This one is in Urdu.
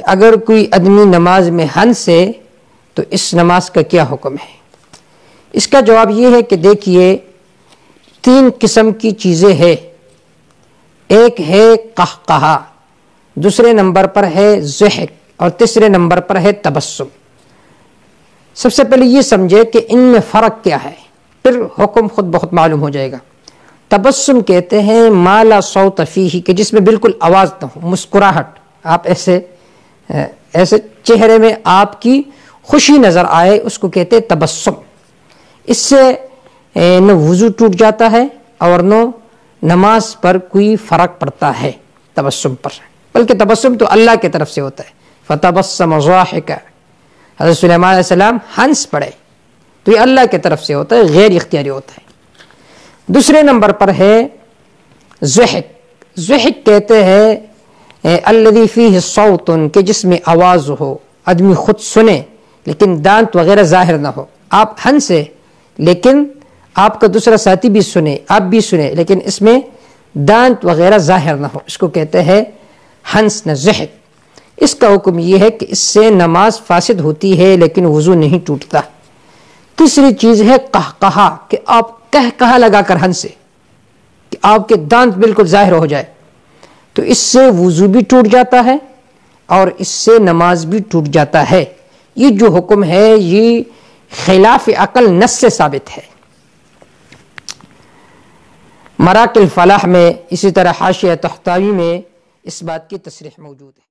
اگر کوئی آدمی نماز میں ہنسے تو اس نماز کا کیا حکم ہے؟ اس کا جواب یہ ہے کہ دیکھیے 3 قسم کی چیزیں ہیں. ایک ہے قہقہا، دوسرے نمبر پر ہے ضحک، اور تیسرے نمبر پر ہے تبسم. سب سے پہلے یہ سمجھے کہ ان میں فرق کیا ہے، پھر حکم خود بخود معلوم ہو جائے گا. تبسم کہتے ہیں ما لا صوت فیہ، کہ جس میں بالکل آواز نہ ہو، مسکراہٹ، آپ ایسے چہرے میں آپ کی خوشی نظر آئے، اس کو کہتے ہیں تبسم. اس سے نہ وضو ٹوٹ جاتا ہے اور نہ نماز پر کوئی فرق پڑتا ہے تبسم پر، بلکہ تبسم تو اللہ کی طرف سے ہوتا ہے. فتبسم ضاحکا، حضرت سلیمان علیہ السلام ہنس پڑے تو یہ اللہ کی طرف سے ہوتا ہے، غیر اختیاری ہوتا ہے. دوسرے نمبر پر ہے ضحک. ضحک کہتے ہیں الذی فیہ صوت، کہ جس میں آواز ہو، آدمی خود سنے لیکن دانت وغیرہ ظاہر نہ ہو. آپ ہنسے لیکن آپ کا دوسرا ساتھی بھی سنے، آپ بھی سنے، لیکن اس میں دانت وغیرہ ظاہر نہ ہو، اس کو کہتے ہیں ہنس نہ ضحک. اس کا حکم یہ ہے کہ اس سے نماز فاسد ہوتی ہے لیکن وضو نہیں ٹوٹتا. تیسری چیز ہے قہقہا، کہ آپ قہقہا لگا کر ہنسے، کہ آپ کے دانت بالکل ظاہر ہو جائے، تو اس سے وضو بھی ٹوٹ جاتا ہے اور اس سے نماز بھی ٹوٹ جاتا ہے. یہ جو حکم ہے یہ خلاف عقل نص سے ثابت ہے. مراکل الفلاح میں، اسی طرح حاشیہ طحطاوی میں اس بات کی تصریح موجود ہے.